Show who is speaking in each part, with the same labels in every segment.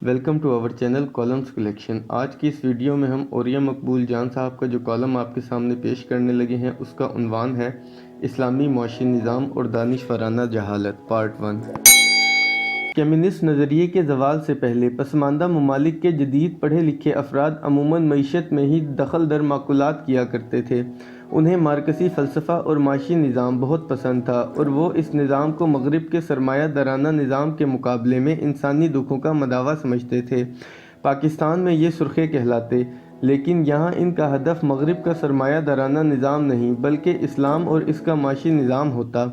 Speaker 1: Welcome to our channel columns collection. آج کی اس video میں ہم اوریہ مقبول جان صاحب کا جو کالم آپ کے سامنے پیش کرنے لگے ہیں اس کا عنوان ہے اسلامی معاشی نظام اور دانشورانہ جہالت پارٹ 1۔ کمیونسٹ نظریے کے زوال سے پہلے پسماندہ ممالک کے جدید پڑھے لکھے افراد عموماً معیشت میں ہی دخل در معقولات کیا کرتے تھے۔ انہیں مارکسی فلسفہ اور معاشی نظام بہت پسند تھا اور وہ اس نظام کو مغرب کے سرمایہ دارانہ نظام کے مقابلے میں انسانی دکھوں کا مداوا سمجھتے تھے۔ پاکستان میں یہ سرخے کہلاتے، لیکن یہاں ان کا ہدف مغرب کا سرمایہ دارانہ نظام نہیں بلکہ اسلام اور اس کا معاشی نظام ہوتا۔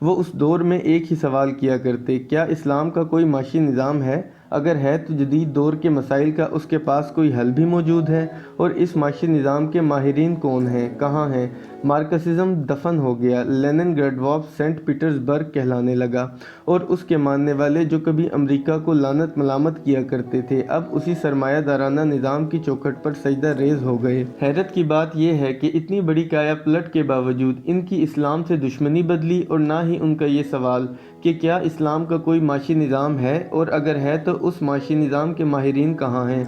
Speaker 1: وہ اس دور میں ایک ہی سوال کیا کرتے، کیا اسلام کا کوئی معاشی نظام ہے؟ اگر ہے تو جدید دور کے مسائل کا اس کے پاس کوئی حل بھی موجود ہے؟ اور اس معاشی نظام کے ماہرین کون ہیں، کہاں ہیں؟ مارکسزم دفن ہو گیا، لینن گراڈ سینٹ پیٹرز برگ کہلانے لگا، اور اس کے ماننے والے جو کبھی امریکہ کو لعنت ملامت کیا کرتے تھے اب اسی سرمایہ دارانہ نظام کی چوکھٹ پر سجدہ ریز ہو گئے۔ حیرت کی بات یہ ہے کہ اتنی بڑی کایا پلٹ کے باوجود ان کی اسلام سے دشمنی بدلی اور نہ ہی ان کا یہ سوال کہ کیا اسلام کا کوئی معاشی نظام ہے، اور اگر ہے تو اس معاشی نظام کے ماہرین کہاں ہیں؟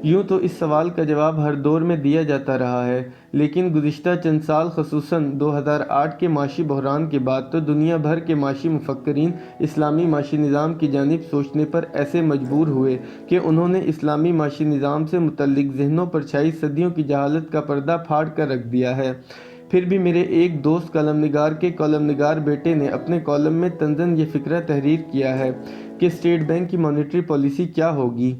Speaker 1: یوں تو اس سوال کا جواب ہر دور میں دیا جاتا رہا ہے، لیکن گزشتہ چند سال خصوصاً 2008 کے معاشی بحران کے بعد تو دنیا بھر کے معاشی مفکرین اسلامی معاشی نظام کی جانب سوچنے پر ایسے مجبور ہوئے کہ انہوں نے اسلامی معاشی نظام سے متعلق ذہنوں پر چھائی صدیوں کی جہالت کا پردہ پھاڑ کر رکھ دیا ہے۔ پھر بھی میرے ایک دوست کالم نگار کے کالم نگار بیٹے نے اپنے کالم میں طنزاً یہ فقرہ تحریر کیا ہے کہ اسٹیٹ بینک کی مانیٹری پالیسی کیا ہوگی؟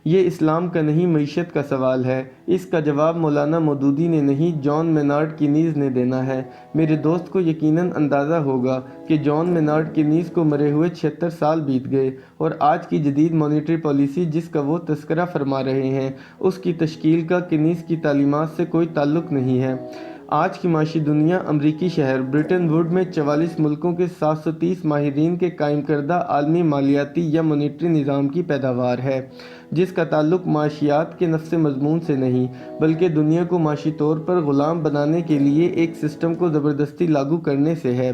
Speaker 1: یہ اسلام کا نہیں معیشت کا سوال ہے۔ اس کا جواب مولانا مودودی نے نہیں جان مینارڈ کینیز نے دینا ہے۔ میرے دوست کو یقیناً اندازہ ہوگا کہ جان مینارڈ کینیز کو مرے ہوئے 76 سال بیت گئے، اور آج کی جدید مانیٹری پالیسی جس کا وہ تذکرہ فرما رہے ہیں اس کی تشکیل کا کینیز کی تعلیمات سے کوئی تعلق نہیں ہے۔ آج کی معاشی دنیا امریکی شہر برٹن ووڈ میں 44 ملکوں کے 730 ماہرین کے قائم کردہ عالمی مالیاتی یا مانیٹری نظام کی پیداوار ہے، جس کا تعلق معاشیات کے نفس مضمون سے نہیں بلکہ دنیا کو معاشی طور پر غلام بنانے کے لیے ایک سسٹم کو زبردستی لاگو کرنے سے ہے۔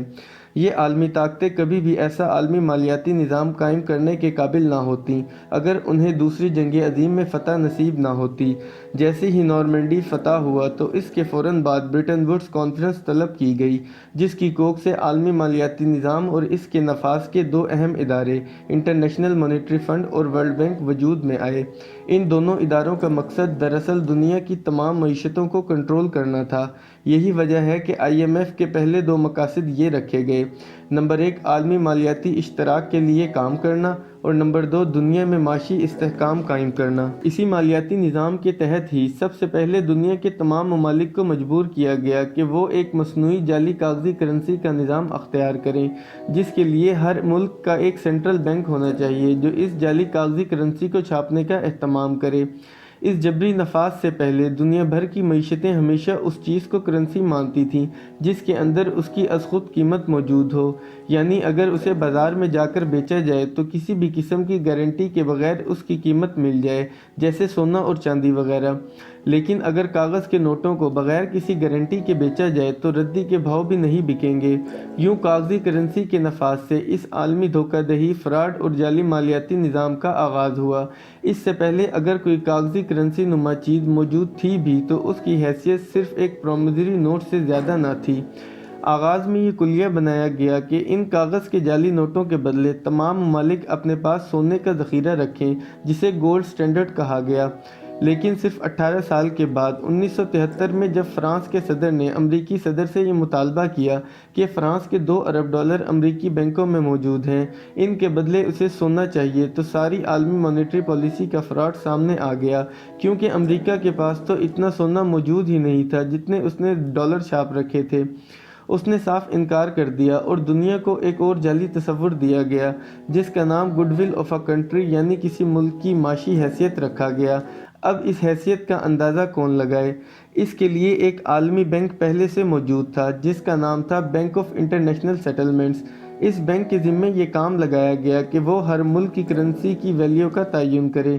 Speaker 1: یہ عالمی طاقتیں کبھی بھی ایسا عالمی مالیاتی نظام قائم کرنے کے قابل نہ ہوتیں اگر انہیں دوسری جنگ عظیم میں فتح نصیب نہ ہوتی۔ جیسے ہی نارمنڈی فتح ہوا تو اس کے فوراً بعد برٹن ووڈز کانفرنس طلب کی گئی، جس کی کوکھ سے عالمی مالیاتی نظام اور اس کے نفاذ کے دو اہم ادارے انٹرنیشنل مانیٹری فنڈ اور ورلڈ بینک وجود میں آئے۔ ان دونوں اداروں کا مقصد دراصل دنیا کی تمام معیشتوں کو کنٹرول کرنا تھا۔ یہی وجہ ہے کہ IMF کے پہلے دو مقاصد یہ رکھے گئے: نمبر 1 عالمی مالیاتی اشتراک کے لیے کام کرنا، اور نمبر 2 دنیا میں معاشی استحکام قائم کرنا۔ اسی مالیاتی نظام کے تحت ہی سب سے پہلے دنیا کے تمام ممالک کو مجبور کیا گیا کہ وہ ایک مصنوعی جعلی کاغذی کرنسی کا نظام اختیار کریں، جس کے لیے ہر ملک کا ایک سینٹرل بینک ہونا چاہیے جو اس جعلی کاغذی کرنسی کو چھاپنے کا اہتمام کرے۔ اس جبری نفاذ سے پہلے دنیا بھر کی معیشتیں ہمیشہ اس چیز کو کرنسی مانتی تھیں جس کے اندر اس کی از خود قیمت موجود ہو، یعنی اگر اسے بازار میں جا کر بیچا جائے تو کسی بھی قسم کی گارنٹی کے بغیر اس کی قیمت مل جائے، جیسے سونا اور چاندی وغیرہ۔ لیکن اگر کاغذ کے نوٹوں کو بغیر کسی گارنٹی کے بیچا جائے تو ردی کے بھاؤ بھی نہیں بکیں گے۔ یوں کاغذی کرنسی کے نفاذ سے اس عالمی دھوکہ دہی، فراڈ اور جعلی مالیاتی نظام کا آغاز ہوا۔ اس سے پہلے اگر کوئی کاغذی کرنسی نما چیز موجود تھی بھی تو اس کی حیثیت صرف ایک پرومزری نوٹ سے زیادہ نہ تھی۔ آغاز میں یہ کلیہ بنایا گیا کہ ان کاغذ کے جعلی نوٹوں کے بدلے تمام ممالک اپنے پاس سونے کا ذخیرہ رکھیں، جسے گولڈ اسٹینڈرڈ کہا گیا۔ لیکن صرف 18 سال کے بعد 1973 میں جب فرانس کے صدر نے امریکی صدر سے یہ مطالبہ کیا کہ فرانس کے 2 ارب ڈالر امریکی بینکوں میں موجود ہیں، ان کے بدلے اسے سونا چاہیے، تو ساری عالمی مانیٹری پالیسی کا فراڈ سامنے آ گیا، کیونکہ امریکہ کے پاس تو اتنا سونا موجود ہی نہیں تھا جتنے اس نے ڈالر چھاپ رکھے تھے۔ اس نے صاف انکار کر دیا اور دنیا کو ایک اور جعلی تصور دیا گیا جس کا نام good will of a country یعنی کسی ملک کی معاشی حیثیت رکھا گیا۔ اب اس حیثیت کا اندازہ کون لگائے؟ اس کے لیے ایک عالمی بینک پہلے سے موجود تھا جس کا نام تھا بینک آف انٹرنیشنل سیٹلمنٹس۔ اس بینک کے ذمے یہ کام لگایا گیا کہ وہ ہر ملک کی کرنسی کی ویلیو کا تعین کرے۔